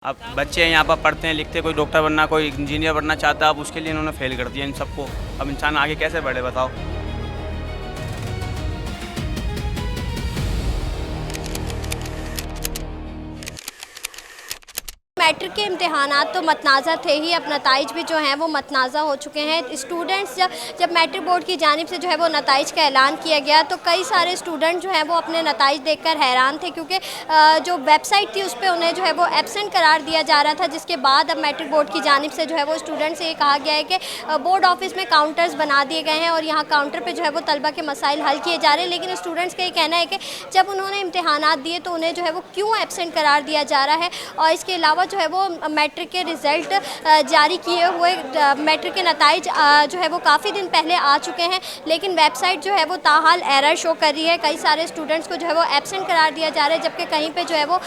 अब बच्चे यहाँ पर पढ़ते हैं लिखते हैं, कोई डॉक्टर बनना कोई इंजीनियर बनना चाहता है, अब उसके लिए इन्होंने फेल कर दिया इन सबको। अब इंसान आगे कैसे बढ़े बताओ। मैट्रिक के इम्तिहानात तो मतनाज़ा थे ही, अब नताइज भी जो हैं वो मतनाज़ा हो चुके हैं। स्टूडेंट्स जब मैट्रिक बोर्ड की जानिब से जो है वो नताइज का ऐलान किया गया तो कई सारे स्टूडेंट जो हैं वो अपने नताइज देखकर हैरान थे, क्योंकि जो वेबसाइट थी उस पर उन्हें जो है वो एब्सेंट करार दिया जा रहा था, जिसके बाद अब मैट्रिक बोर्ड की जानिब से जो है वो स्टूडेंट से ये कहा गया है कि बोर्ड ऑफिस में काउंटर्स बना दिए गए हैं और यहाँ काउंटर पर जो है वो तलबा के मसाइल हल किए जा रहे हैं। लेकिन स्टूडेंट्स का ये कहना है कि जब उन्होंने इम्तिहानात दिए तो उन्हें जो है वो क्यों एब्सेंट करार दिया जा रहा है, और इसके अलावा जो है वो मैट्रिक के रिज़ल्ट जारी किए हुए मैट्रिक के नताइज जो है वो काफ़ी दिन पहले आ चुके हैं, लेकिन वेबसाइट जो है वो ताहाल एरर शो कर रही है। कई सारे स्टूडेंट्स को जो है वो एब्सेंट करार दिया जा रहा है, जबकि कहीं पे जो है वो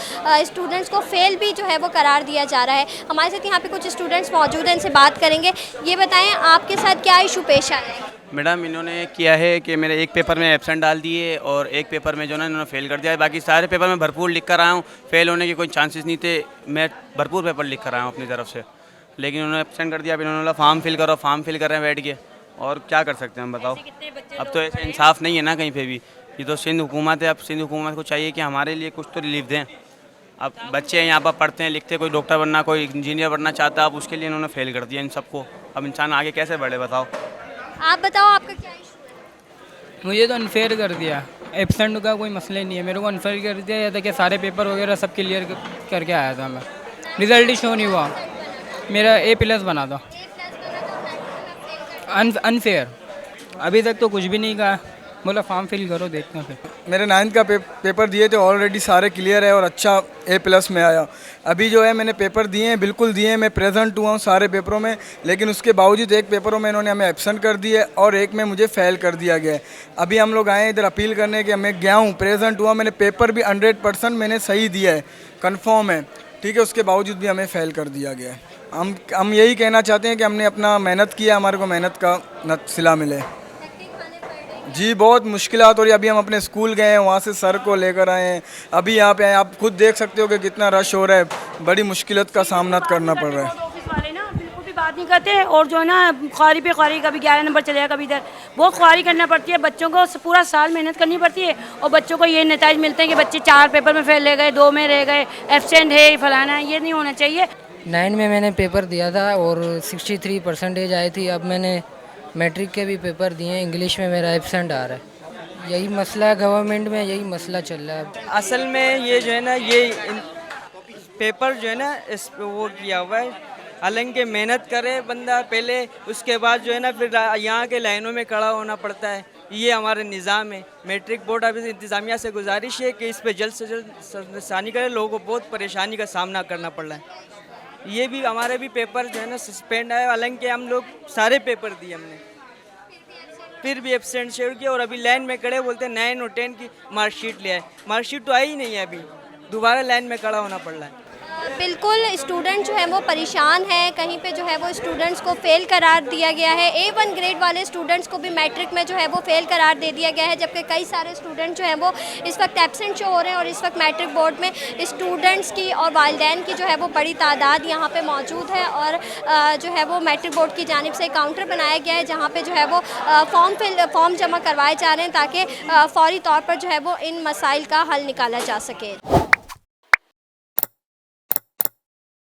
स्टूडेंट्स को फेल भी जो है वो करार दिया जा रहा है। हमारे साथ यहाँ पे कुछ स्टूडेंट्स मौजूद हैं, इनसे बात करेंगे। ये बताएं आपके साथ क्या इशू पेश आया है? मैडम इन्होंने किया है कि मेरे एक पेपर में एब्सेंट डाल दिए और एक पेपर में जो ना इन्होंने फेल कर दिया है। बाकी सारे पेपर में भरपूर लिख कर आया हूँ, फेल होने के कोई चांसेस नहीं थे, मैं भरपूर पेपर लिख कर आया हूँ अपनी तरफ से, लेकिन उन्होंने एब्सेंट कर दिया। अब इन्होंने बोला फॉर्म फिल करो, फॉर्म फिल कर रहे हैं बैठ के, और क्या कर सकते हैं हम बताओ। अब तो ऐसे इंसाफ नहीं है ना कहीं पर भी। ये तो सिंध हुकूमत है, अब सिंध हुकूमत को चाहिए कि हमारे लिए कुछ तो रिलीफ दें। अब बच्चे यहाँ पर पढ़ते हैं लिखते हैं, कोई डॉक्टर बनना कोई इंजीनियर बनना चाहता है, अब उसके लिए इन्होंने फेल कर दिया इन सबको। अब इंसान आगे कैसे बढ़े बताओ। आप बताओ आपका क्या इशू है? मुझे तो अनफेयर कर दिया। एब्सेंट का कोई मसला ही नहीं है, मेरे को अनफेयर कर दिया। या था कि सारे पेपर वगैरह सब क्लियर करके आया था मैं, रिज़ल्ट ही शो नहीं हुआ, मेरा A+ बना था। अनफेयर अभी तक तो कुछ भी नहीं कहा, बोला फॉर्म फिल करो देखते हैं फिर। मेरे 9th का पेपर दिए थे, ऑलरेडी सारे क्लियर है और अच्छा A+ में आया। अभी जो है मैंने पेपर दिए हैं, बिल्कुल दिए हैं, मैं प्रेजेंट हुआ हूँ सारे पेपरों में, लेकिन उसके बावजूद एक पेपरों में इन्होंने हमें एब्सेंट कर दिया है और एक में मुझे फ़ेल कर दिया गया है। अभी हम लोग आए इधर अपील करने के, मैं गया हूँ, प्रेजेंट हुआ, मैंने पेपर भी 100% मैंने सही दिया है, कन्फर्म है, ठीक है, उसके बावजूद भी हमें फ़ेल कर दिया गया है। हम यही कहना चाहते हैं कि हमने अपना मेहनत किया, हमारे को मेहनत का सिला मिले। जी बहुत मुश्किलात हो रही है। अभी हम अपने स्कूल गए हैं, वहाँ से सर को लेकर आए हैं, अभी यहाँ पे आए, आप खुद देख सकते हो कि कितना रश हो रहा है, बड़ी मुश्किलात का सामना करना पड़ रहा है। ऑफिस वाले ना बिल्कुल भी बात नहीं करते, और जो है ना ख्वारी पे ख्वारी, कभी 11 नंबर चले जाए, कभी इधर बहुत ख्वारी करना पड़ती है। बच्चों को पूरा साल मेहनत करनी पड़ती है और बच्चों को ये नतीजे मिलते हैं कि बच्चे 4 पेपर में फेल रह गए, 2 में रह गए, एब्सेंट है, फलाना, ये नहीं होना चाहिए। 9 में मैंने पेपर दिया था और 63% आई थी। अब मैंने मैट्रिक के भी पेपर दिए, इंग्लिश में मेरा एब्सेंट आ रहा है। यही मसला है गवर्नमेंट में, यही मसला चल रहा है। असल में ये जो है ना, ये पेपर जो है ना इस वो किया हुआ है, हालांकि मेहनत करे बंदा पहले, उसके बाद जो है ना फिर यहाँ के लाइनों में खड़ा होना पड़ता है। ये हमारे निज़ाम है। मैट्रिक बोर्ड ऑफिस इंतज़ामिया से गुजारिश है कि इस पर जल्द से जल्द सानी करे, लोगों को बहुत परेशानी का सामना करना पड़ रहा है। ये भी हमारे भी पेपर जो है ना सस्पेंड है, हालांकि हम लोग सारे पेपर दिए हमने, फिर भी एब्सेंट शेयर किया और अभी लाइन में खड़े, बोलते हैं 9 और 10 की मार्कशीट ले आए, मार्कशीट तो आई ही नहीं है, अभी दोबारा लाइन में खड़ा होना पड़ रहा है। बिल्कुल स्टूडेंट जो है वो परेशान है, कहीं पे जो है वो स्टूडेंट्स को फ़ेल करार दिया गया है। A1 ग्रेड वाले स्टूडेंट्स को भी मैट्रिक में जो है वो फ़ेल करार दे दिया गया है, जबकि कई सारे स्टूडेंट जो हैं वो इस वक्त एब्सेंट शो हो रहे हैं। और इस वक्त मैट्रिक बोर्ड में स्टूडेंट्स की और वालिदैन की जो है वो बड़ी तादाद यहाँ पे मौजूद है, और जो है वो मैट्रिक बोर्ड की जानिब से काउंटर बनाया गया है, जहाँ पर जो है वो फॉर्म जमा करवाए जा रहे हैं, ताकि फ़ौरी तौर पर जो है वो इन मसाइल का हल निकाला जा सके।